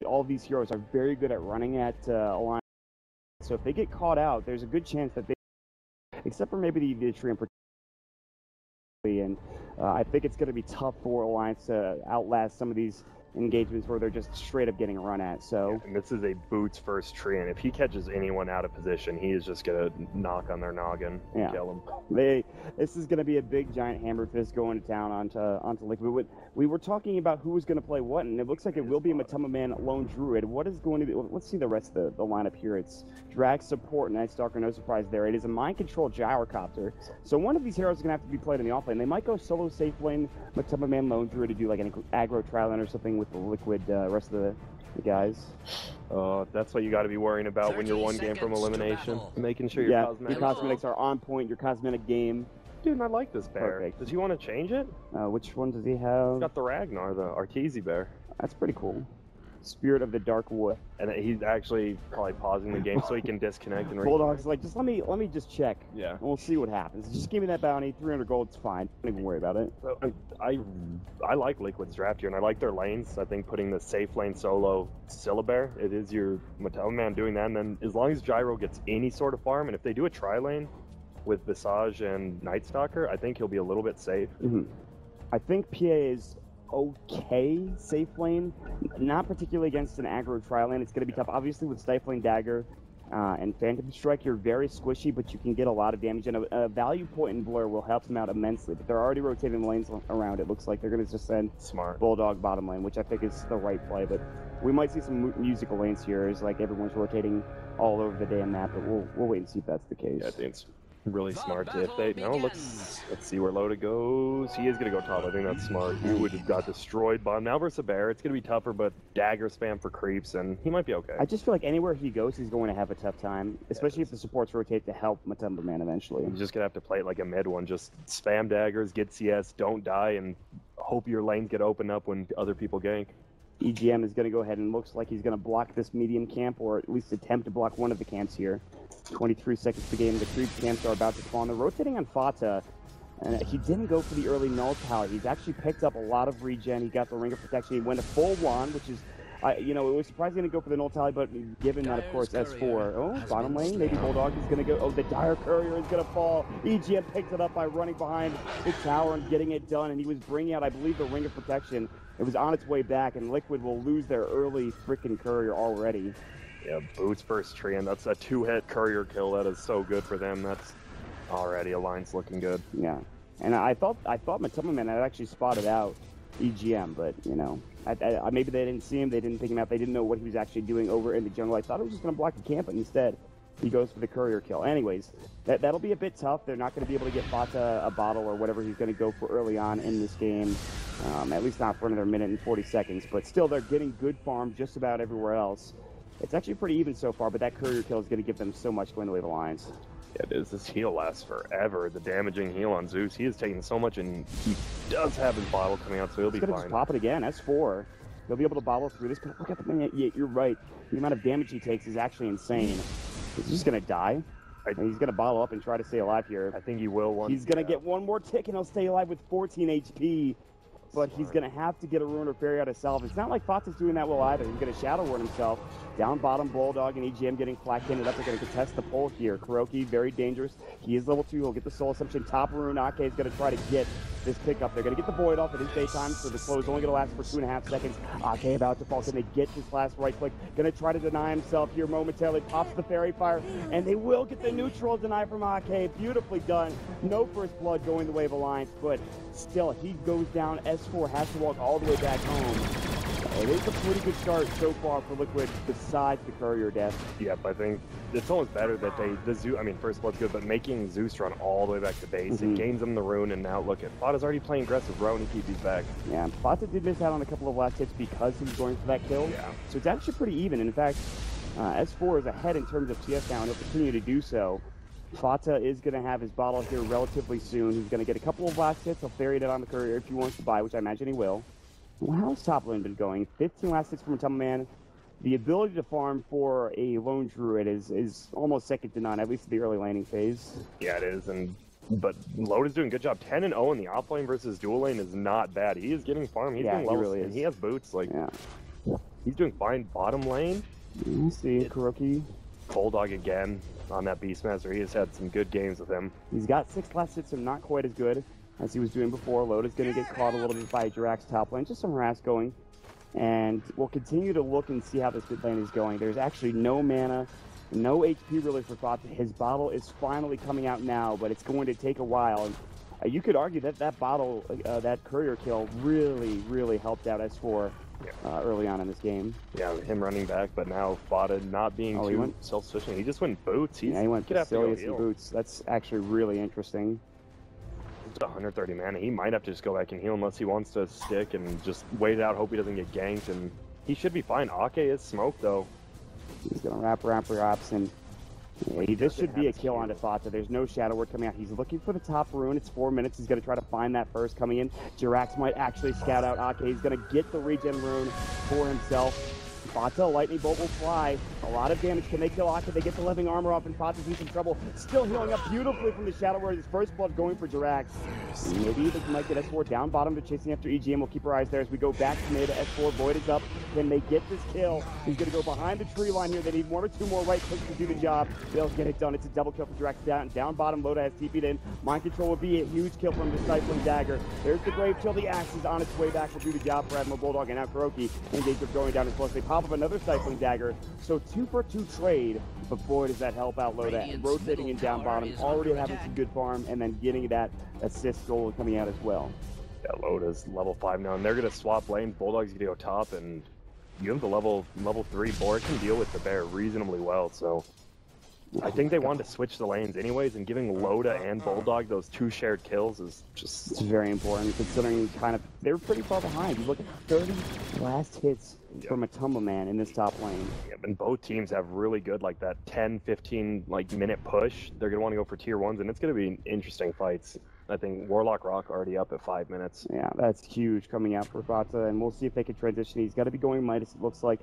all these heroes are very good at running at Alliance. So if they get caught out, there's a good chance that they, except for maybe the tree in particular, and I think it's going to be tough for Alliance to outlast some of these engagements where they're just straight up getting run at. So yeah, and this is a boots first tree, and if he catches anyone out of position, he is just gonna knock on their noggin and kill them. This is going to be a big giant hammer fist going to town onto Liquid. We were talking about who was going to play what, and it looks like it will be a Matuma Man Lone Druid. What is going to be? Let's see the rest of the lineup here. It's Drag Support, Night Stalker, no surprise there. It is a Mind Control Gyrocopter. So one of these heroes is going to have to be played in the offlane. They might go solo safe lane Matuma Man Lone Druid to do like an aggro trial lane or something with the Liquid rest of the guys. That's what you got to be worrying about when you're one game from elimination. Making sure your cosmetics are on point, your cosmetic game. Dude, and I like this bear. Perfect. Does he want to change it? Which one does he have? He's got the Ragnar, the Arteezy bear. That's pretty cool. Spirit of the Dark Wood. And he's actually probably pausing the game so he can disconnect and Bulldog's like, just let me just check. Yeah. And we'll see what happens. Just give me that bounty, 300 gold, it's fine. Don't even worry about it. So, I like Liquid's draft here, and I like their lanes. I think putting the safe lane solo Syllabear, it is your Mattel Man doing that, and then as long as Gyro gets any sort of farm, and if they do a tri-lane with Visage and Night Stalker, I think he'll be a little bit safe. I think PA is okay safe lane, not particularly against an aggro tri lane. It's going to be tough. Obviously with Stifling Dagger and Phantom Strike, you're very squishy, but you can get a lot of damage, and a value point in Blur will help them out immensely. But they're already rotating the lanes around. It looks like they're going to just send Bulldog bottom lane, which I think is the right play. But we might see some musical lanes here as like everyone's rotating all over the damn map, but we'll wait and see if that's the case. Yeah, I think it's really smart. If they let's see where Loda goes. He is gonna go top. I think that's smart. He would have got destroyed by now versus a bear. It's gonna be tougher, but dagger spam for creeps, and he might be okay. I just feel like anywhere he goes, he's going to have a tough time, especially if the supports rotate to help Matuma Man eventually. He's just gonna have to play it like a mid one. Just spam daggers, get CS, don't die, and hope your lanes get opened up when other people gank. EGM is going to go ahead and looks like he's going to block this medium camp, or at least attempt to block one of the camps here. 23 seconds to game. The creep camps are about to spawn. They're rotating on Fata, and he didn't go for the early null tower. He's actually picked up a lot of regen. He got the Ring of Protection. He went a full wand, which is, it was surprising to go for the null tally, but given that, of course, S4. Oh, bottom lane, maybe Bulldog is going to go. Oh, the Dire Courier is going to fall. EGM picked it up by running behind the tower and getting it done, and he was bringing out, I believe, the Ring of Protection. It was on its way back, and Liquid will lose their early freaking Courier already. Yeah, boots first tree, and that's a two-hit Courier kill. That is so good for them. That's already Alliance looking good. Yeah, and I thought Matuma Man had actually spotted out EGM, but maybe they didn't see him, they didn't pick him out, they didn't know what he was actually doing over in the jungle. I thought it was just going to block the camp, but instead he goes for the Courier kill. Anyways, that'll be a bit tough. They're not going to be able to get Fata a bottle or whatever he's going to go for early on in this game, at least not for another minute and 40 seconds. But still, they're getting good farm just about everywhere else. It's actually pretty even so far, but that Courier kill is going to give them so much going the way of the Alliance. Yeah, it is. This heal lasts forever. The damaging heal on Zeus. He is taking so much, and he does have his bottle coming out, so he'll be fine. Just pop it again. S4. He'll be able to bottle through this. But look at the man. Yeah, you're right. The amount of damage he takes is actually insane. He's just going to die. He's going to bottle up and try to stay alive here. I think he will. He's going to get one more tick, and he'll stay alive with 14 HP. But he's going to have to get a Ruin or Fairy out of salve. It's not like Fata's doing that well either. He's going to Shadow Word himself. Down bottom, Bulldog and EGM getting flat-handed up. They're going to contest the pole here. Kuroki, very dangerous. He is level 2. He'll get the Soul Assumption. Top Rune. Ake is going to try to get this pickup. They're going to get the Void off. It is daytime, so the slow is only going to last for 2.5 seconds. Ake about to fall. Can they get this last right click? Going to try to deny himself here momentarily. Pops the Fairy Fire, and they will get the neutral deny from Ake. Beautifully done. No first blood going the way of Alliance, but still, he goes down. S4 has to walk all the way back home. It is a pretty good start so far for Liquid, besides the Courier death. Yep, I think it's almost better that first blood's good, but making Zeus run all the way back to base, it gains him the rune, and now look at Fata's already playing aggressive row, and he keeps back. Yeah, Fata did miss out on a couple of last hits because he was going for that kill. Yeah. So it's actually pretty even. In fact, S4 is ahead in terms of CS now, and he'll continue to do so. Fata is going to have his bottle here relatively soon. He's going to get a couple of last hits. He'll ferry it on the Courier if he wants to buy, which I imagine he will. Well, how's top lane been going? 15 last hits from Matuma Man. The ability to farm for a lone druid is almost second to none, at least in the early laning phase. Yeah, it is, but Loda's doing a good job. 10-0 in the offlane versus dual lane is not bad. He is getting farm. He's getting low, he really is. And he has boots. Yeah. He's doing fine bottom lane. We'll see, Kuroki. Bulldog again on that Beastmaster. He has had some good games with him. He's got 6 last hits, so not quite as good as he was doing before. Loda's going to get caught a little bit by Jirax top lane. Just some harass going. And we'll continue to look and see how this mid lane is going. There's actually no mana, no HP really for Fata. His bottle is finally coming out now, but it's going to take a while. And you could argue that that bottle, that courier kill really helped out S4 early on in this game. Yeah, him running back, but now Fata not being too self-sufficient. He just went boots. Yeah, he went Basilius and boots. That's actually really interesting. 130 mana. He might have to just go back and heal unless he wants to stick and just wait it out, hope he doesn't get ganked, and he should be fine. Ake is smoked though. He's gonna wrap, and this should be a kill onto Fata. There's no Shadow Word coming out. He's looking for the top rune. It's 4 minutes. He's gonna try to find that first coming in. Jirax might actually scout out Ake. He's gonna get the regen rune for himself. Fata, lightning bolt will fly. A lot of damage. Can they kill Ake? They get the living armor off, and Fata's in some trouble. Still healing up beautifully from the Shadow Word. His first blood going for Jirax. Maybe they might get S4 down bottom. They're chasing after EGM. We'll keep our eyes there as we go back to mid. S4, Void is up. Can they get this kill? He's going to go behind the tree line here. They need 1 or 2 more right clicks to do the job. They'll get it done. It's a double kill for Jirax down bottom. Loda has TP'd in. Mind control will be a huge kill from the Stifling Dagger. There's the Grave Chill. The axe is on its way back. Will do the job for Admiral Bulldog, and now Kuroki engaged with going down as close. They pop up another Stifling Dagger. So 2 for 2 trade, but boy does that help out Loda. Rotating in down bottom, already having some good farm, and then getting that assist goal coming out as well. Yeah, Loda's level 5 now, and they're going to swap lanes. Bulldog's going to go top, and you have the level 3 board can deal with the bear reasonably well, so I think they wanted to switch the lanes anyways, and giving Loda and Bulldog those 2 shared kills is just... It's very important, considering they were pretty far behind. You look at 30 last hits from a Tumble Man in this top lane. Yeah, and both teams have really good, like, that 10-15 minute push. They're going to want to go for tier 1s, and it's going to be interesting fights. I think Warlock Rock already up at 5 minutes. Yeah, that's huge coming out for Fata, and we'll see if they can transition. He's got to be going Midas, it looks like.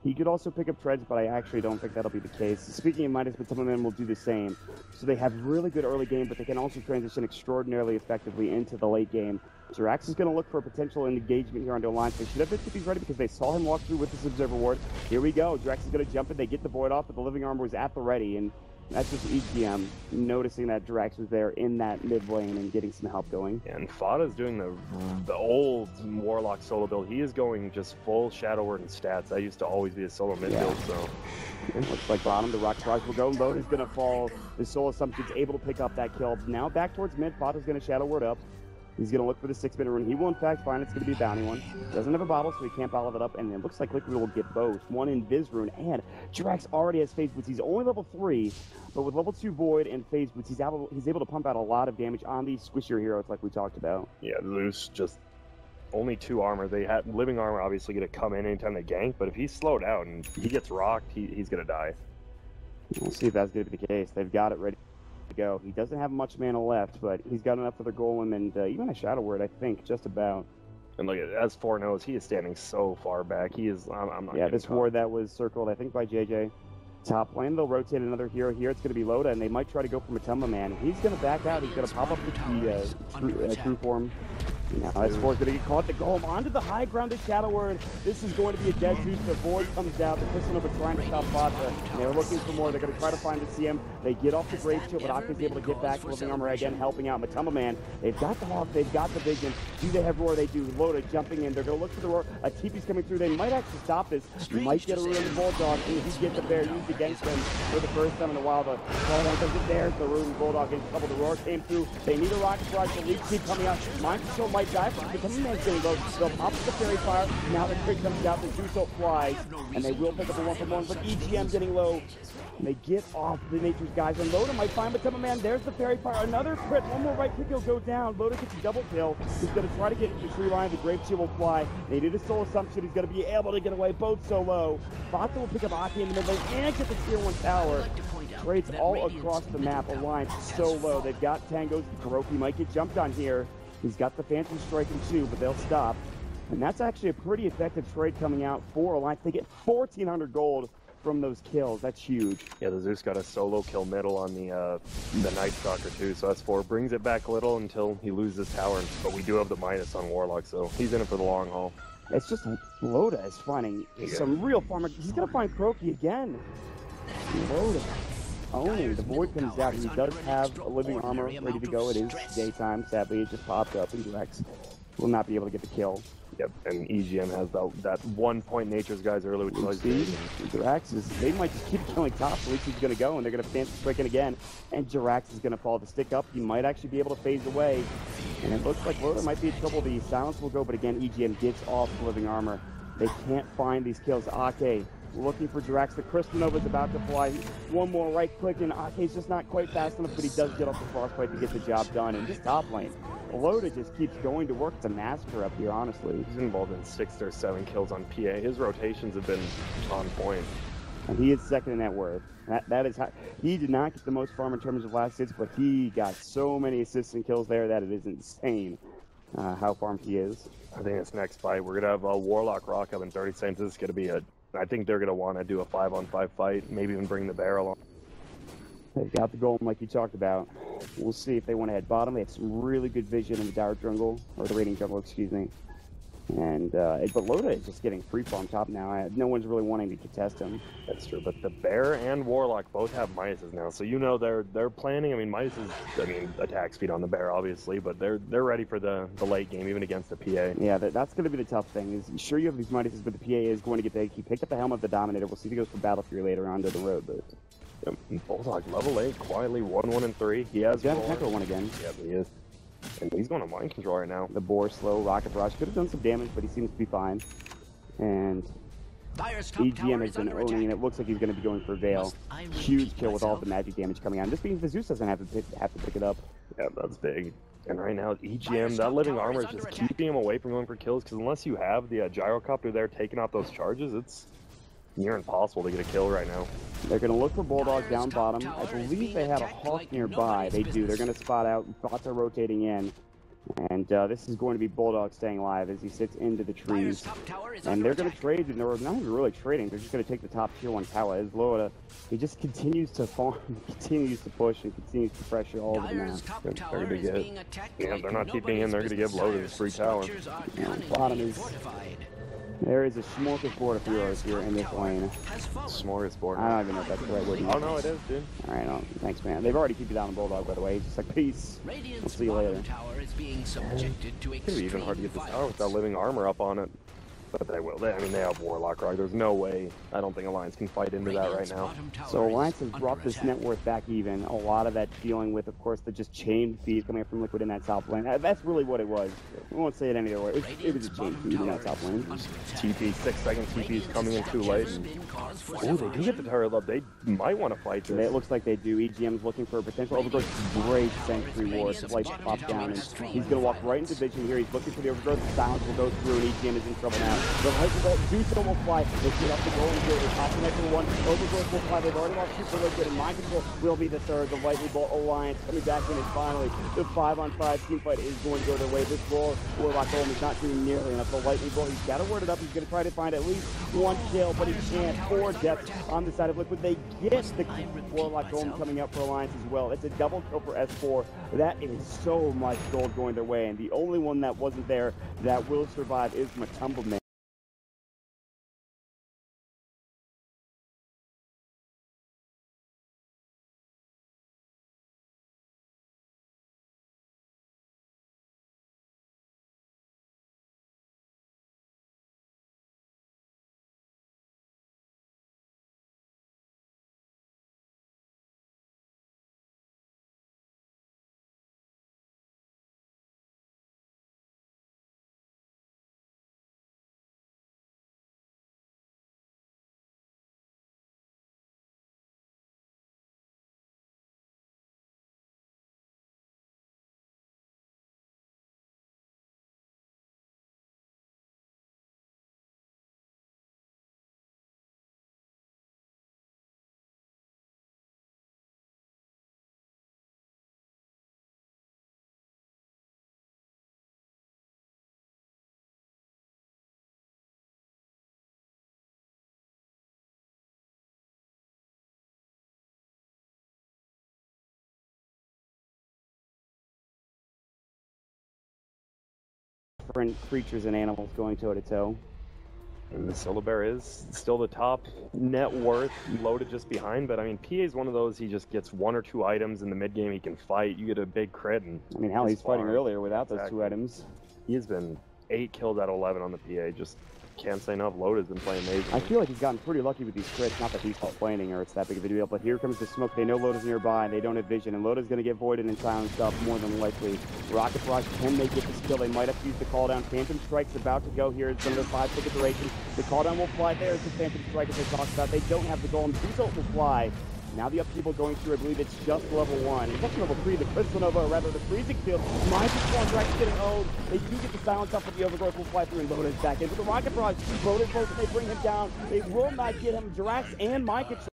He could also pick up Treads, but I actually don't think that'll be the case. Speaking of Midas, but some of them will do the same. So they have really good early game, but they can also transition extraordinarily effectively into the late game. Jirax is going to look for a potential engagement here onto Alliance. They should have been to be ready because they saw him walk through with this Observer Ward. Here we go. Jirax is going to jump in. They get the Void off, but the Living Armor was at the ready, and that's just EGM noticing that Jirax was there in that mid lane and getting some help going. And Fata's doing the old Warlock solo build. He is going just full Shadow Word and stats. That used to always be a solo mid build, so... It looks like bottom, the Rock Barrage will go. Loda's going to fall. The Soul Assumption's able to pick up that kill. Now back towards mid. Fata's going to Shadow Word up. He's going to look for the 6-minute rune. He will, in fact, find it's going to be a bounty one. Doesn't have a bottle, so he can't bottle it up. And it looks like Liquid will get both. One in Viz rune, and Jirax already has Phase Boots. He's only level 3, but with level 2 Void and Phase Boots, he's able to pump out a lot of damage on these squishier heroes like we talked about. Yeah, Zeus just only 2 armor. They had Living Armor obviously going to come in anytime they gank, but if he's slowed out and he gets rocked, he's going to die. We'll see if that's going to be the case. They've got it ready to go. He doesn't have much mana left, but he's got enough for the golem and even a Shadow Word, I think, just about. And look, as 4 knows, he is standing so far back. He is, I'm not. Yeah, this ward that was circled, I think, by JJ. Top lane, they'll rotate another hero here. It's going to be Loda, and they might try to go for Matumba Man. He's going to back out. He's going to pop up the true form. Now S4 is going to get caught. The golem onto the high ground of Shadow Word. This is going to be a dead juice. The Void comes out. The Crystal Nova trying to stop Fata. They're looking for more. They're going to try to find the CM. They get off the Grave Chill, but Aka's able to get back. Living Armor again, helping out Matumba Man. They've got the Hawk. They've got the Vision. Do they have Roar? They do. Loda jumping in. They're going to look for the Roar. A TP's coming through. They might actually stop this. Might get a rune on the Bulldog. And he gets the bear used against them for the first time in a while. The Bulldog does it. There's the rune. Bulldog in trouble. The Roar came through. They need a Rocket Barrage. The lead keep coming out. Mind Control might die for the Man's getting low. They'll pop the Fairy Fire. Now the crit comes out. The Juice flies. And they will pick up a 1-for-1. But EGM getting low. And they get off the Nature's Guys. And Loda might find Matumba Man. There's the Fairy Fire. Another crit. One more right click. He'll go down. Loda gets a double kill. He's going to try to get the tree line. The Grave Shield will fly. They did a Soul Assumption. He's going to be able to get away. Both so low. Fata will pick up Aki in the middle and get the tier 1 tower. Trades all across the map. Alliance so low. They've got Tangos. Kuroki might get jumped on here. He's got the Phantom Strike in 2, but they'll stop. And that's actually a pretty effective trade coming out for Alliance. They get 1,400 gold from those kills. That's huge. Yeah, the Zeus got a solo kill middle on the Night Stalker too, so S4 brings it back a little until he loses tower. But we do have the minus on Warlock, so he's in it for the long haul. It's just Loda is finding some real farmer. He's going to find Croaky again. Loda owning. The void comes out. He does have a living armor ready to go. It is daytime. Sadly, it just popped up, and Drex will not be able to get the kill. Yep, and EGM has that 1 point Nature's guys early, which is See, Jirax is, they might just keep killing tops. At least he's going to go, and they're going to fancy quicken again. And Jirax is going to fall to stick up. He might actually be able to phase away. And it looks like Loda might be in trouble. The silence will go, but again, EGM gets off the living armor. They can't find these kills. Ake looking for Jirax. The Crystal is about to fly. One more right click, and Ake's just not quite fast enough, but he does get off the frostbite to get the job done. And this top lane, Loda just keeps going to work. It's a massacre up here, honestly. He's involved in 6 or 7 kills on PA. His rotations have been on point. And he is second in net worth. That is how he did not get the most farm in terms of last hits, but he got so many assists and kills there that it is insane how farmed he is. I think this next fight, we're going to have a Warlock Rock up in 30 seconds. This is going to be I think they're going to want to do a 5-on-5 fight, maybe even bring the bear along. They got the golem like you talked about. We'll see if they want to head bottom. They have some really good vision in the Dire jungle, or the raiding jungle, excuse me. And but Loda is just getting free farm top now. No one's really wanting to contest him. That's true, but the bear and Warlock both have Midases now, so you know they're planning. I mean, Midas is, attack speed on the bear, obviously, but they're ready for the late game, even against the PA. Yeah, that's going to be the tough thing. Is sure you have these Midases, but the PA is going to get big. He picked up the helmet of the Dominator. We'll see if he goes for Battle Fury later on down the road, but. Bulldog level 8, quietly 1-1-3. He has Tempo one again. Yep, he is. And he's going to mind control right now. The boar slow, rocket barrage could have done some damage, but he seems to be fine. And EGM has been owning, and it looks like he's going to be going for Veil. Huge kill with all the magic damage coming on. This means the Zeus doesn't have to pick it up. Yeah, that's big. And right now, EGM, that living armor is just keeping him away from going for kills, because unless you have the gyrocopter there taking out those charges, it's near impossible to get a kill right now. They're going to look for Bulldog down bottom. I believe they have a Hawk nearby. They do. They're going to spot out. Bots are rotating in. And this is going to be Bulldog staying alive as he sits into the trees. And they're going to trade, and they're not even really trading. They're just going to take the top tier 1 tower. As Loda, he just continues to farm, continues to push, and continues to pressure all over the map. They're going to get, yeah, they're not keeping in. They're going to give Loda his free tower. Bottom is... There is a smorgasbord of heroes here in this lane. Smorgasbord. I don't even know if that's the right word. Oh, no, it is, dude. Alright, well, thanks, man. They've already kept you down the Bulldog, by the way. He's just like, peace. We'll see you later. It's going to be even hard to get this tower with that living armor up on it. But they will. I mean, they have Warlock, right? There's no way. I don't think Alliance can fight into that right now. So Alliance has brought this net worth back even. A lot of that dealing with, of course, the just chain feed coming up from Liquid in that top lane. That's really what it was. We won't say it any other way. It was a chain feed in that top lane. TP, 6-second TP is coming in too late. Oh, they do get the turret up. They might want to fight this. It looks like they do. EGM's looking for a potential overgrowth. Great Sanctuary Ward. Light pops down, and he's going to walk right into vision here. He's looking for the overgrowth. The silence will go through, and EGM is in trouble now. The Lightning Bolt, Zeus will fly. They get up the goal and here. They top the next one. Overgrowth will fly. They've already lost Super Liquid, and Mind Control will be the third. The Lightning Bolt Alliance coming back in, and finally, the 5-on-5 team fight is going to go their way. This Warlock Golem is not doing nearly enough. The Lightning Bolt, he's got to word it up. He's going to try to find at least 1 kill, but he can't. 4 deaths on the side of Liquid. They get the Warlock Golem coming up for Alliance as well. It's a double kill for S4. That is so much gold going their way, and the only one that wasn't there that will survive is Matumba. different creatures and animals going toe-to-toe. And the Syllabear is still the top net worth, loaded just behind, but I mean, PA is one of those, he just gets 1 or 2 items in the mid-game, he can fight, you get a big crit, and I mean, hell, he's fighting earlier without those 2 items. He has been 8 kills out of 11 on the PA, just can't say enough. Load has been playing amazing. I feel like he's gotten pretty lucky with these crits, not that he's complaining or it's that big of a deal, but here comes the smoke. They know Loda's nearby, and they don't have vision, and Loda's going to get voided and silenced up more than likely. Rocket Barrage, can they get the kill? They might have to use the call down. Phantom Strike's about to go here. It's under 5-second duration. The call down will fly. There's the Phantom Strike as they talked about. They don't have the golem. Result will fly. Now the upheaval going through, I believe it's just level 1. It's actually level 3, the Crystal Nova, or rather the Freezing Field. Mind Control and Drax getting owned. They do get the silence up, but the Overgrowth will fly through and Loda's back in. With the Rocket Barrage, Loda's close, they bring him down. They will not get him. Drax and Mind Control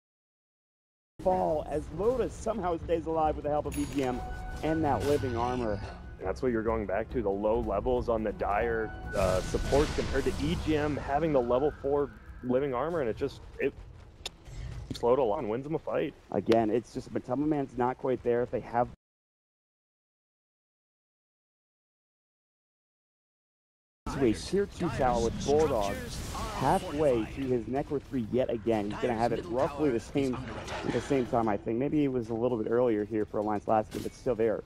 fall as Loda somehow stays alive with the help of EGM and that living armor. That's what you're going back to, the low levels on the dire support compared to EGM having the level 4 living armor, and it slowed a lot and wins him a fight. Again, it's just Matama Man's not quite there. If they have to a tier 2 tower with Bulldog halfway to his Necro 3 yet again. He's going to have it roughly the same time, I think. Maybe it was a little bit earlier here for Alliance last game, but still there.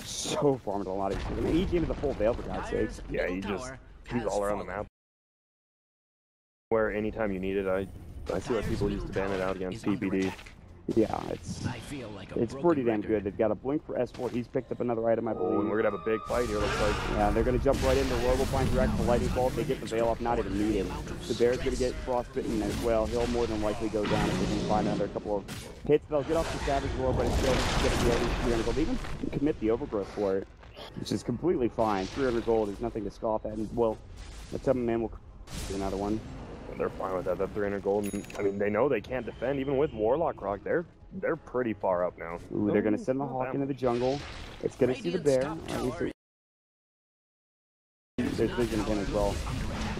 So farmed a lot of these. I mean, EGM is a full veil for God's sake. Yeah, he's all around the map. Where anytime you need it, I see why people used to ban it out against PBD. Yeah, it's pretty damn good. They've got a blink for S4. He's picked up another item, I believe. And we're going to have a big fight here, looks like. Yeah, they're going to jump right into Robo Find Direct for Lightning Bolt. They get the Veil off, not even needed. The Bear's going to get Frostbitten as well. He'll more than likely go down if they can find another couple of hits. They'll get off the Savage Roar, but instead he's going to be able to 300 gold. They even commit the Overgrowth for it, which is completely fine. 300 gold is nothing to scoff at. And, well, the Matama Man will do another one. They're fine with that. That 300 gold. And, I mean, they know they can't defend. Even with Warlock Rock, they're pretty far up now. Ooh, they're going to send the Hawk into the jungle. It's going to see the Bear. There's vision of him as well.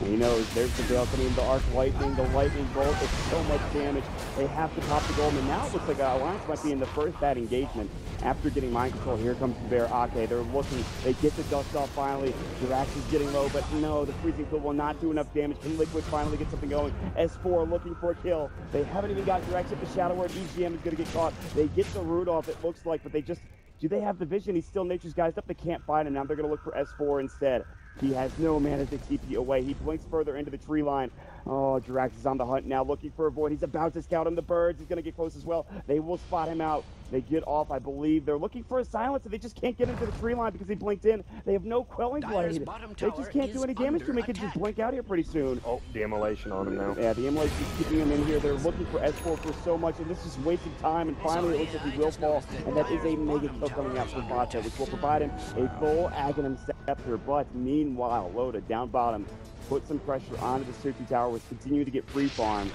And he knows there's the Veil coming in, the Arc Lightning, the Lightning Bolt. It's so much damage. They have to pop the Golem. And now it looks like Alliance might be in the first bad engagement. After getting Mind Control, here comes the Bear. Okay, they're looking. They get the dust off finally. Drax is getting low, but no, the Freezing Field will not do enough damage. Can Liquid finally get something going? S4 looking for a kill. They haven't even got Drax at the Shadow Word. EGM is going to get caught. They get the root off, it looks like, but they just... Do they have the vision? He's still Nature's Guys up. They can't find him. Now they're going to look for S4 instead. He has no mana to TP away. He blinks further into the tree line. Oh, Drax is on the hunt now, looking for a void. He's about to scout on the birds. He's going to get close as well. They will spot him out. They get off, I believe. They're looking for a silence, and they just can't get into the tree line because he blinked in. They have no Quelling Blade. They just can't do any damage to him. He could just blink out here pretty soon. Oh, the Immolation on him now. Yeah, the Immolation is keeping him in here. They're looking for S4 for so much, and this is wasting time. And finally, it looks like he will fall, and that is a mega kill coming out from Vata, which will provide him a full Aghanim Scepter. But meanwhile, Loda down bottom, put some pressure onto the Tier 2 tower, which continue to get free farm.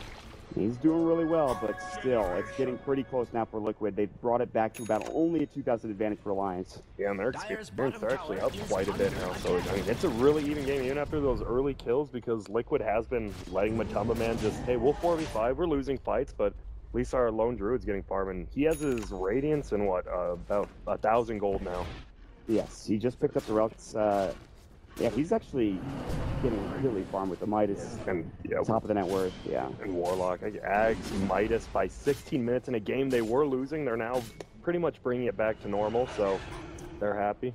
He's doing really well, but still, it's getting pretty close now for Liquid. They've brought it back to about only a 2,000 advantage for Alliance. Yeah, and their experience, they're actually up quite a bit now. So, I mean, it's a really even game, even after those early kills, because Liquid has been letting Matama Man just, hey, we'll 4v5, we're losing fights, but at least our lone Druid's getting farm, and he has his Radiance and what, about 1,000 gold now. Yes, he just picked up the relics. Yeah, he's actually getting really farmed with the Midas and top of the net worth, yeah. And Warlock, Ags, Midas by 16 minutes in a game they were losing. They're now pretty much bringing it back to normal, so they're happy.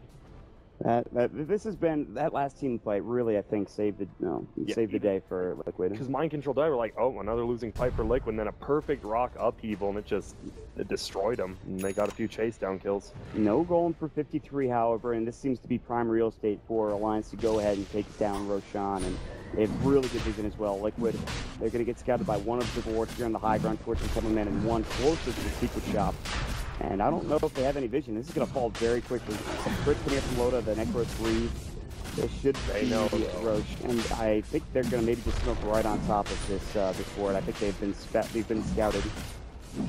This has been, that last team fight really, I think, saved the day for Liquid. Because Mind Control died, we're like, oh, another losing fight for Liquid, and then a perfect rock upheaval, and it destroyed them, and they got a few chase down kills. No Golem for 53, however, and this seems to be prime real estate for Alliance to go ahead and take down Roshan, and they have really good vision as well. Liquid, they're going to get scouted by one of the wards here on the high ground towards the coming man, and one closer to the secret shop. And I don't know if they have any vision. This is going to fall very quickly. Some crits coming up from Loda, the Necro 3. They should be Roche. And I think they're going to maybe just smoke right on top of this ward. I think they've been scouted.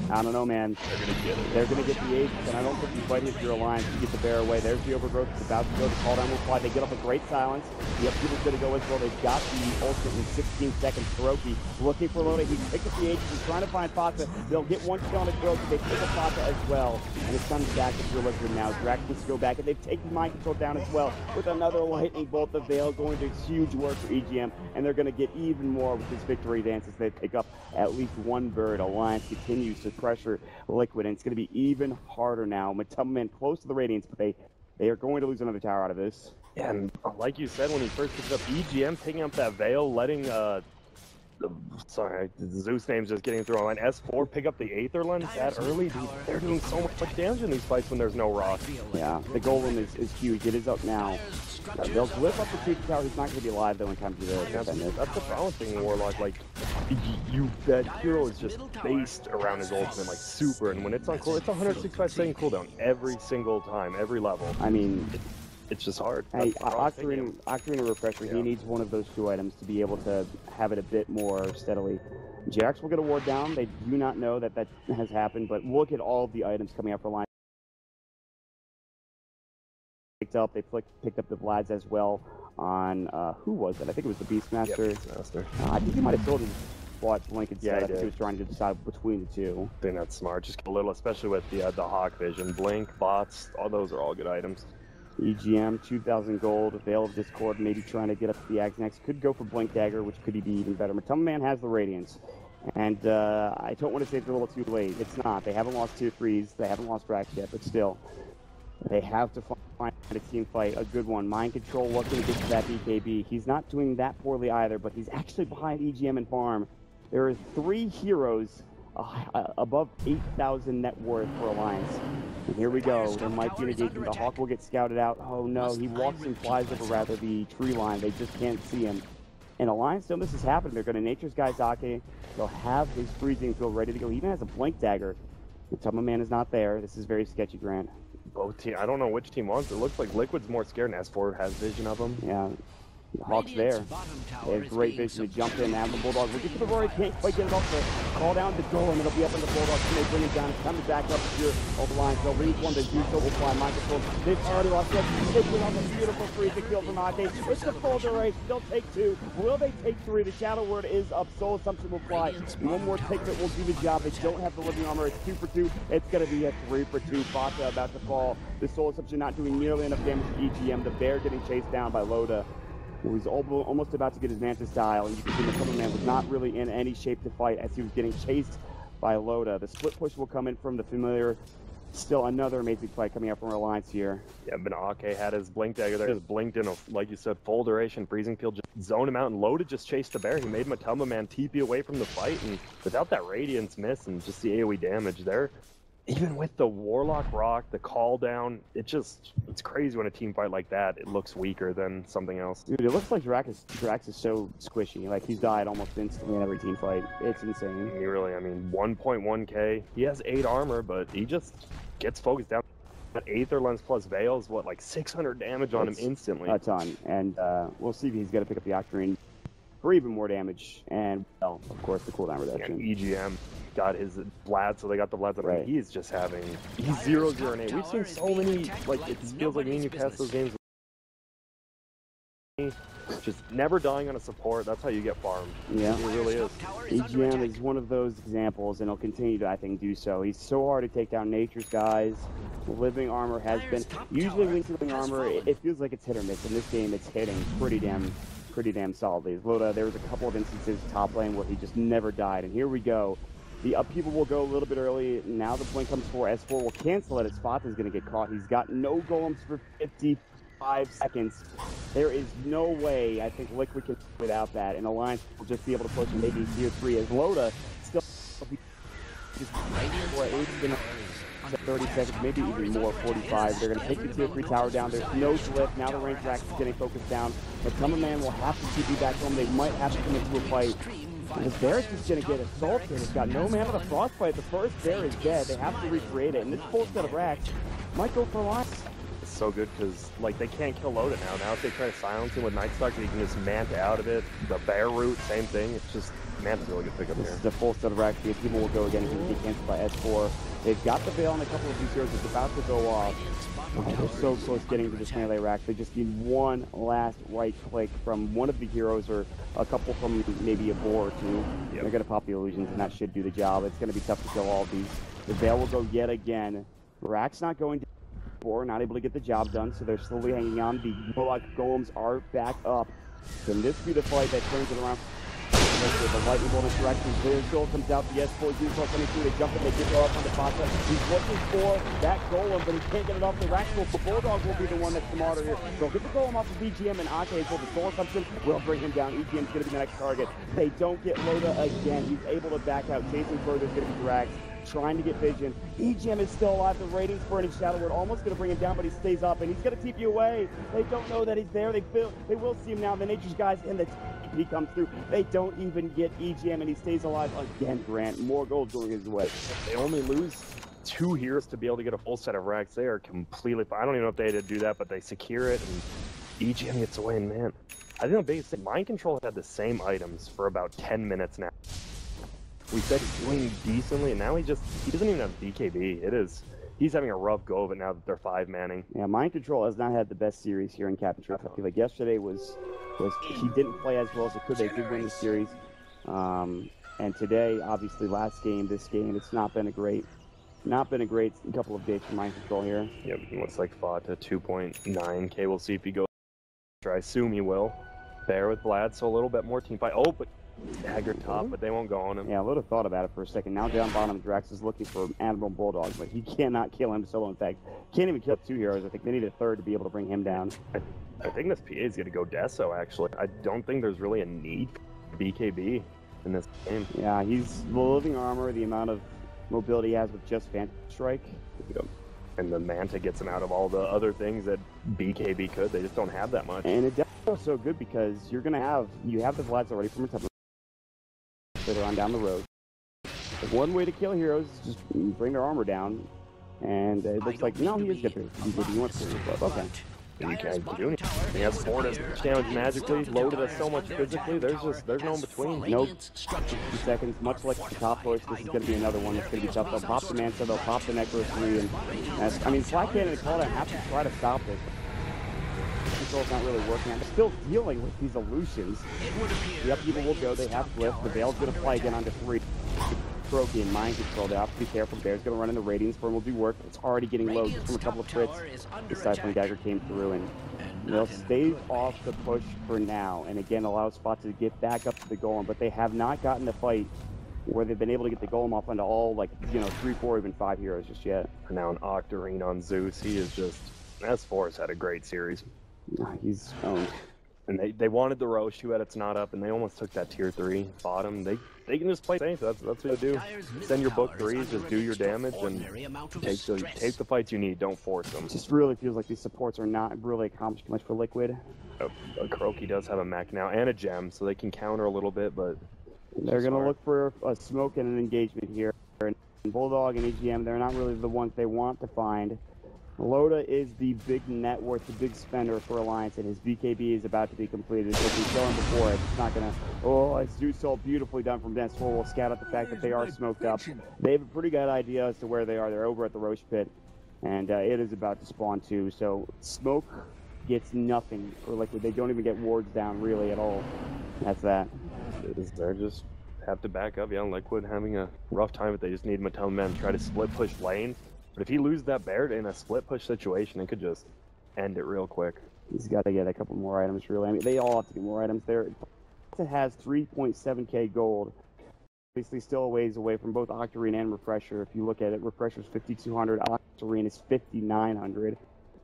I don't know, man. They're going to get it. They're going to get the ace, and I don't think you fight if you're Alliance to get the bear away. There's the overgrowth. It's about to go. The call down will fly. They get off a great silence. The upkeep is going to go as well. They've got the ultimate in 16 seconds. Kuroki looking for Loda. He's picked up the ace. He's trying to find Fata. They'll get one kill on the Kuroki. They pick up Fata as well. And it's time to back to your Liquid now. Drax needs to go back, and they've taken mind control down as well with another lightning bolt. The Veil going to huge work for EGM, and they're going to get even more with this victory dance as they pick up at least one bird. Alliance continues to pressure Liquid, and it's going to be even harder now. Mattelman close to the Radiance, but they are going to lose another tower out of this. Yeah, and like you said, when he first picked up EGM, picking up that Veil, letting sorry, Zeus name's just getting through online. S4 pick up the Aether Lens that early. Dude, they're doing so much damage in these fights when there's no rock. Yeah, the golem is huge. It is up now. They'll lift up the Creature Tower. He's not going to be alive though in time to That's the problem thing, Warlock. Like, that hero is just based around his ultimate, like super. And when it's on cooldown, it's 165-second cooldown every single time, every level. I mean, it's just hard. Hey, Ocarina Refresher, he needs one of those two items to be able to have it a bit more steadily. Jax will get a ward down. They do not know that has happened, but look at all of the items coming up for line. Picked up, they picked up the Vlads as well on, who was it? I think it was the Beastmaster. Yep, Beastmaster. I think he might have told him to watch Blink instead. Yeah, I think he was trying to decide between the two. I think that's smart. Just a little, especially with the Hawk Vision. Blink, bots, all those are all good items. EGM, 2,000 gold, Veil of Discord, maybe trying to get up to the Axe next. Could go for Blink Dagger, which could be even better. Mattelman has the Radiance. And I don't want to say it's a little too late. It's not. They haven't lost tier 3s. They haven't lost Drax yet, but still. They have to find a team fight, a good one. Mind Control looking to get to that BKB. He's not doing that poorly either, but he's actually behind EGM and Farm. There are 3 heroes above 8,000 net worth for Alliance. And here we go. There might be an engagement. The Hawk will get scouted out. Oh no, he walks and flies over rather the tree line. They just can't see him. And Alliance know this is happening. They're going to Nature's Guy Zake. They'll have his freezing field ready to go. He even has a Blink Dagger. The Tubman is not there. This is very sketchy, Grant. Both team. I don't know which team wants it. It looks like Liquid's more scared, and S4 has vision of him. Yeah. The Hawk's there. They have great vision to jump in. Now the Bulldog looking for the Rory. Can't quite get it off the call down the goal, and it'll be up in the Bulldog. Can they bring him down? It's time to back up here over the line. They'll reach one. The Juice will fly. Mind Control. They've already lost it. They get on the beautiful freezing kill from Ate. It's the full duration. They'll take 2. Will they take 3? The Shadow Word is up. Soul Assumption will fly. One more take that will do the job. They don't have the living armor. It's 2 for 2. It's going to be a 3 for 2. Fata about to fall. The Soul Assumption not doing nearly enough damage to EGM. The Bear getting chased down by Loda. He's almost about to get his Mantis style, and you can see the Tubman was not really in any shape to fight as he was getting chased by Loda. The split push will come in from the familiar. Still another amazing fight coming up from Alliance here. Yeah, Benake had his Blink Dagger there. Just blinked in a, like you said, full duration freezing field. Just zoned him out, and Loda just chased the Bear. He made Mattelman TP away from the fight, and without that Radiance miss and just the AoE damage there, even with the Warlock Rock, the call down, it's crazy when a team fight like that, it looks weaker than something else. Dude, it looks like Drax is so squishy. Like, he's died almost instantly in every team fight. It's insane. He really, I mean, 1.1k. He has 8 armor, but he just gets focused down. That Aether Lens plus Veil is what, like 600 damage on him instantly. A ton. And we'll see if he's going to pick up the Octarine for even more damage. And, well, of course, the cooldown reduction. And EGM got his Vlad, so they got the Vlad. Right. I mean, he's just having, he's 0-0 and 8. We've seen so many, like, it feels like me and you pass those games. Just never dying on a support. That's how you get farmed. Yeah. It really is. EGM is one of those examples, and he'll continue to, I think, do so. He's so hard to take down Nature's guys. Living armor has been, usually when living armor, it feels like it's hit or miss. In this game, it's hitting pretty damn solidly. Loda, there was a couple of instances top lane where he just never died, and here we go. The upheaval will go a little bit early. Now the blink comes for S4 will cancel it. His Spot is going to get caught. He's got no golems for 55 seconds. There is no way I think Liquid can without that, and Alliance will just be able to push maybe tier 3 as Loda still just for 30 seconds, maybe even more, 45. They're going to take the tier 3 tower down. There's no glyph. Now the range rack is getting focused down. But Tubman will have to TP back home. They might have to come into a fight. This Bear is just going to get assaulted. It's got no mana to Frostbite. The first Bear is dead. They have to recreate it. And this full set of racks might go for Alliance. It's so good because, like, they can't kill Loda now. Now if they try to silence him with Night Stalker, he can just manta out of it. The Bear route, same thing. It's just Manta's really good pickup This here. is a full set of racks. The people will go again. He can get canceled by S4. They've got the Veil on a couple of these heroes. It's about to go off. They're so close getting to this melee rack. They just need one last right click from one of the heroes or a couple from maybe a boar or two. Yep. They're going to pop the illusions, and that should do the job. It's going to be tough to kill all of these. The Veil will go yet again. Rack's not going to boar, not able to get the job done, so they're slowly hanging on. The Moloch golems are back up. Can this be the fight that turns it around? The lightning bolt interaction. Visual comes out. The S4 Zero coming through. They jump it. They get it off on the Pasa. He's looking for that golem, but he can't get it off the rack. So the Bulldog will be the one that's smarter here. So get the golem off of BGM and Ake until the solar comes in. Will bring him down. EGM's going to be the next target. They don't get Loda again. He's able to back out. Chasing further is going to be Drax. Trying to get vision. EGM is still alive. The ratings for it in Shadow Word almost going to bring him down, but he stays up, and he's going to keep you away. They don't know that he's there. They will see him now. The Nature's guys in the he comes through. They don't even get EGM, and he stays alive again, Grant. More gold going his way. They only lose 2 heroes to be able to get a full set of racks. They are completely fine. I don't even know if they had to do that, but they secure it, and EGM gets away, and man. I think the biggest thing, Mind Control had the same items for about 10 minutes now. We said he's doing decently, and now he doesn't even have BKB. He's having a rough go of it now that they're 5-manning. Yeah, Mind Control has not had the best series here in Captain Truth. I feel like yesterday was he didn't play as well as he could. They did win the series. And today, obviously this game, it's not been a great couple of days for Mind Control here. Yep, looks like fought to 2.9k. We'll see if he goes. I assume he will. Bear with Vlad, so a little bit more team fight. Oh, but dagger top, but they won't go on him. Yeah, I would have thought about it for a second. Now down bottom, Drax is looking for Admiral Bulldog, but he cannot kill him solo. In fact, can't even kill 2 heroes. I think they need a third to be able to bring him down. I think this PA is going to go Deso, actually. I don't think there's really a need for BKB in this game. Yeah, he's the living armor, the amount of mobility he has with just Phantom Strike. Yep. And the Manta gets him out of all the other things that BKB could. They just don't have that much. And it does so good because you have the Vlads already from recovery later on down the road. One way to kill heroes is just bring their armor down, and it looks like no, he is good. He wants to, but okay. You can't do anything. He has 4 damage magically, loaded us so much physically. There's no in between. Nope. 60 seconds, much like the top push. This is going to be another one that's going to be tough. They'll pop the Manta, they'll pop the Necro 3, and I mean, Slack Cannon and Call Down have to try to stop this. Control's not really working out. They're still dealing with these illusions. The upheaval will go. They have Glyph. The Veil's going to fly again onto 3. Croaky and Mind Control. They have to be careful. Bear's going to run in the ratings. Form will do work. It's already getting low just from a couple of crits. The Stifling Dagger came through, and they'll stave off the push for now. And again, allow Spot to get back up to the golem. But they have not gotten the fight where they've been able to get the golem off onto all, 3, 4, even 5 heroes just yet. And now an Octarine on Zeus. He is just... S4 has had a great series. He's owned. And they wanted the Roche, who had its not up, and they almost took that tier 3 bottom. They can just play safe. That's what they do. Send your book 3s, just do your damage, and take the fights you need. Don't force them. It just really feels like these supports are not really accomplishing much for Liquid. Croaky does have a mech now and a gem, so they can counter a little bit, but they're going to look for a smoke and an engagement here. And Bulldog and EGM, they're not really the ones they want to find. Loda is the big net worth, the big spender for Alliance, and his BKB is about to be completed. So we've shown before, it's not going to... Oh, it's Zeus all beautifully done from Dance 4. We'll scout out the fact that they are smoked up. They have a pretty good idea as to where they are. They're over at the Roche Pit, and it is about to spawn too. So Smoke gets nothing for Liquid. They don't even get wards down really at all. That's that. They're just have to back up. Yeah, Liquid having a rough time, but they just need Mattel Men to try to split push lane. But if he loses that Baird in a split push situation, it could just end it real quick. He's got to get a couple more items, really. I mean, they all have to get more items there. It has 3.7k gold. Obviously, still a ways away from both Octarine and Refresher. If you look at it, Refresher's 5,200, Octarine is 5,900.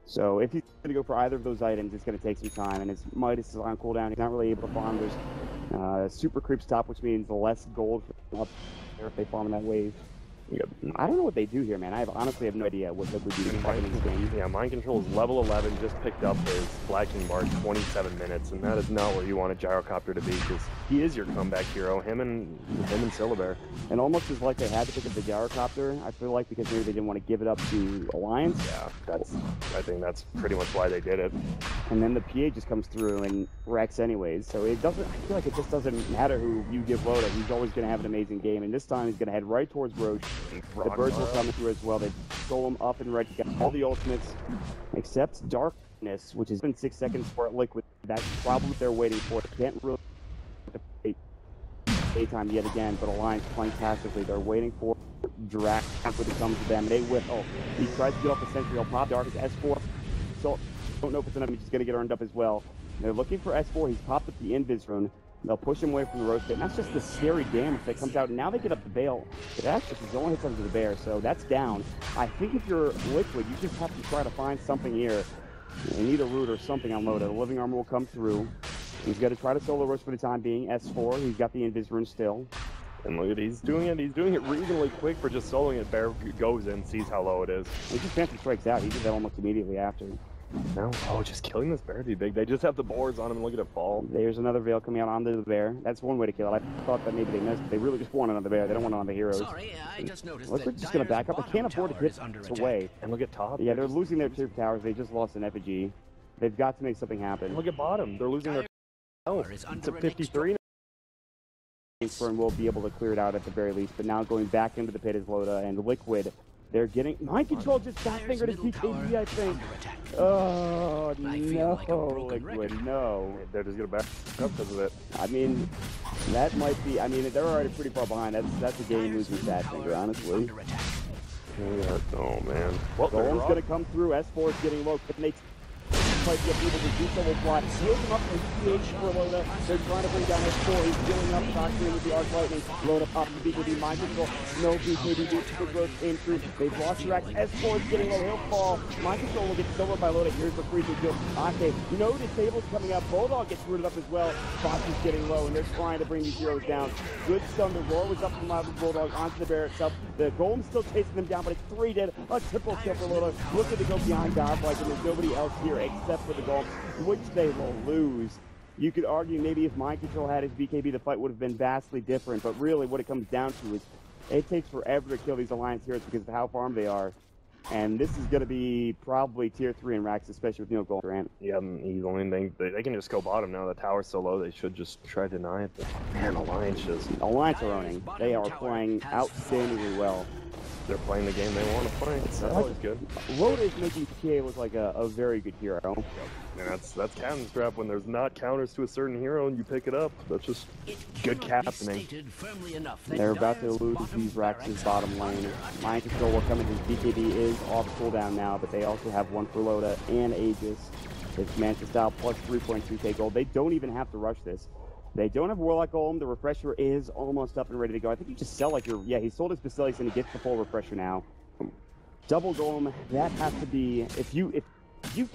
So if he's going to go for either of those items, it's going to take some time. And his Midas is on cooldown. He's not really able to farm. There's super creeps top, which means less gold up there if they farm in that wave. I don't know what they do here, man. I honestly have no idea what Liquid do in this game. Yeah, Mind Control is level 11, just picked up his flashing bar 27 minutes, and that is not where you want a gyrocopter to be, because he is your comeback hero, him and Syllabear. And almost as like they had to pick up the gyrocopter, I feel like, because maybe they didn't want to give it up to Alliance. Yeah, I think that's pretty much why they did it. And then the PA just comes through and wrecks anyways, so it doesn't, I feel like it just doesn't matter who you give load at, he's always going to have an amazing game, and this time he's going to head right towards Roche. The birds will come through as well. They stole him up and ready. Got all the ultimates, except Darkness, which has been 6 seconds for Liquid. That's probably what they're waiting for. They can't really daytime yet again, but Alliance playing passively. They're waiting for Drax when it comes to them. They whip. Oh, he tries to get off the sentry. He'll pop Dark as S4. So don't know if it's enough. He's going to get earned up as well. They're looking for S4. He's popped up the Invis rune. They'll push him away from the roast pit, and that's just the scary damage that comes out. And now they get up the Veil. But that's just his only hits under the bear, so that's down. I think if you're Liquid, you just have to try to find something here. You need a root or something unloaded. The Living Armor will come through. He's got to try to solo roast for the time being. S4, he's got the Invis rune still. And look at he's doing it reasonably quick for just soloing it. Bear goes in, sees how low it is. He just Phantom Strikes out. He did that almost immediately after. No. Oh, just killing this bear would be big. They just have the boards on him and look at it fall. There's another Veil coming out onto the bear. That's one way to kill it. I thought that maybe they missed, but they really just want another bear. They don't want it on the heroes. Sorry, I just noticed Liquid's just going to back up. They can't afford to get away. And look at top. Yeah, they're losing their tier towers. They just lost an effigy. They've got to make something happen. Look at bottom. They're losing their it's a 53. Burn will be able to clear it out at the very least, but now going back into the pit is Loda and Liquid. They're getting Mind Control just fat fingered his BKB, I think. Oh no, Liquid, no. They're just gonna back up because of it. I mean, that might be. I mean, they're already pretty far behind. That's a game losing fat finger, honestly. Oh man. Well, Golem's gonna come through. S4 is getting low. Can they fight the people to do so will fly? Heals him up with PH for Loda. They're trying to bring down S4. He's dealing up, Doctoring with the Arc Lightning. Loda pops the BKB, Mind Control. No BKB, good growth came through. They've lost Drax. S4 is getting low. He'll fall. Mind Control will get stolen by Loda. Here's the freezing kill. Ake, no disables coming up. Bulldog gets rooted up as well. Fox is getting low, and they're trying to bring these heroes down. Good stun. The roar was up from Bulldog onto the bear itself. The Golem's still chasing them down, but it's 3 dead. A triple kill for Loda. Looking to go behind Godlike, and there's nobody else here except for the Golem, which they will lose. You could argue maybe if Mind Control had his BKB, the fight would have been vastly different, but really what it comes down to is it takes forever to kill these Alliance heroes because of how farmed they are. And this is going to be probably tier 3 in racks, especially with Neil Gold. Yeah, he's only thing they can just go bottom now. The tower's so low, they should just try to deny it. But man, Alliance are owning. They are playing outstandingly well. They're playing the game they want to play. That's always good. Loda is making PA look like a very good hero. And that's Captain's Trap. When there's not counters to a certain hero and you pick it up, that's just good captaining. They're about to lose these Rax's bottom lane. Mind Control will come in. His BKB is off cooldown now, but they also have one for Loda and Aegis. It's Manta Style plus 3.2k gold. They don't even have to rush this. They don't have Warlock Golem. The refresher is almost up and ready to go. I think you just sell like your... Yeah, he sold his Basilius and he gets the full refresher now. Double Golem, that has to be... If you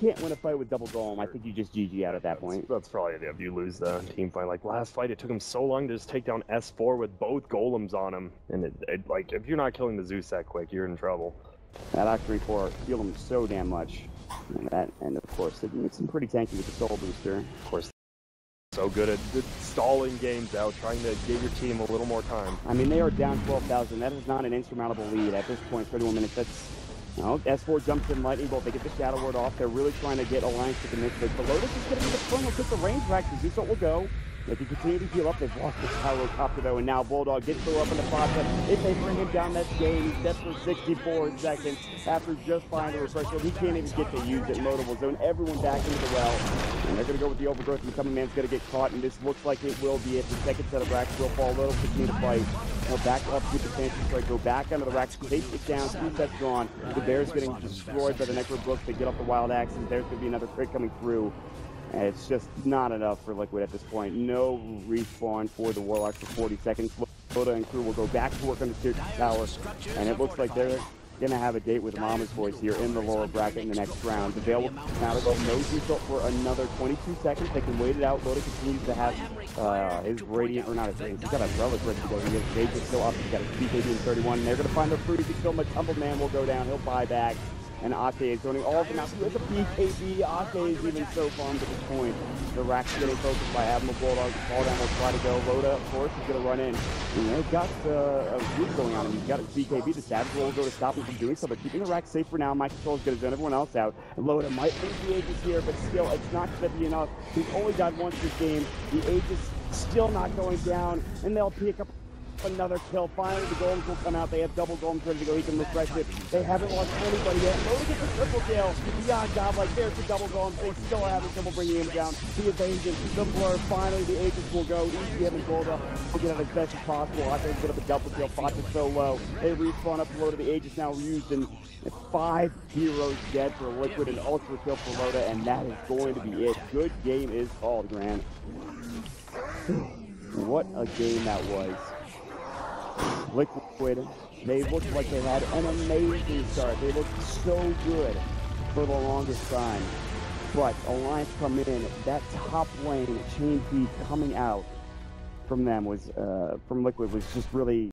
can't win a fight with double Golem, I think you just GG out at that point. That's probably it if you lose the team fight. Like last fight, it took him so long to just take down S4 with both Golems on him. And it like, if you're not killing the Zeus that quick, you're in trouble. That Octarine Core healed him so damn much. And of course, it makes him pretty tanky with the Soul Booster. Of course. So good at stalling games out, trying to give your team a little more time. I mean, they are down 12,000. That is not an insurmountable lead at this point. 31 minutes. That's, S4 jumps in Lightning Bolt. They get the Shadow Word off. They're really trying to get Alliance to commit this. But Lotus is going to be the front. He'll take the range back. The Zeus will go. If you continue to heal up, they've lost the Pyrocopter though, and now Bulldog gets through up in the process. If they bring him down, that's game. He's dead for 64 seconds after just finding the refresher. He can't even get to use it. Modable zone. Everyone back into the well. And they're going to go with the overgrowth, and the coming man's going to get caught, and this looks like it will be it. The second set of racks will fall. Little continue to fight. They'll back up with the Phantom Strike, go back under the racks, take it down, 2 sets gone. The Bears getting destroyed by the Necro Brooks. They get off the Wild Axes. There's going to be another crit coming through. And it's just not enough for Liquid at this point. No respawn for the Warlocks for 40 seconds. Loda and crew will go back to work on the tier tower, and it looks like they're gonna have a date with Mama's Boys here in the lower bracket in the next round. The Veil will come out of it. No result for another 22 seconds. They can wait it out. Loda continues to have his Radiant, or not his Radiant, he's got a Relic ready to go. He has still up. He's got a BKB in 31. And they're gonna find their freeze. He's still Tumble Man will go down. He'll buy back. And Ake is running all of them out. He has a BKB. Ake is even so farmed at this point. The Rack's getting focused by Admiral Bulldog. The fall down will try to go. Loda, of course, is going to run in. And they've got a group going on him. He's got his BKB. The Savage will go to stop him from doing so. They're keeping the Rack safe for now. Mike Control is going to zone everyone else out. And Loda might lose the Aegis here, but still, it's not going to be enough. He's only died once this game. The Aegis still not going down. And they'll pick up another kill. Finally, the golems will come out. They have double golems ready to go. He can refresh it. They haven't lost anybody yet. Loda gets a triple kill. Beyond godlike. There's the double golems. They still have trouble bringing him down. The evasion, the blur. Finally, the agents will go. EGM and Golda will get out as best as possible. I think get up a double kill. Fox is so low. They respawn up Loda. The agents now used, and 5 heroes dead for Liquid and ultra kill for Loda, and that is going to be it. Good game is called, Grant. What a game that was. Liquid, they looked like they had an amazing start. They looked so good for the longest time. But Alliance come in, that top lane, chain feed coming out from them was, from Liquid was just really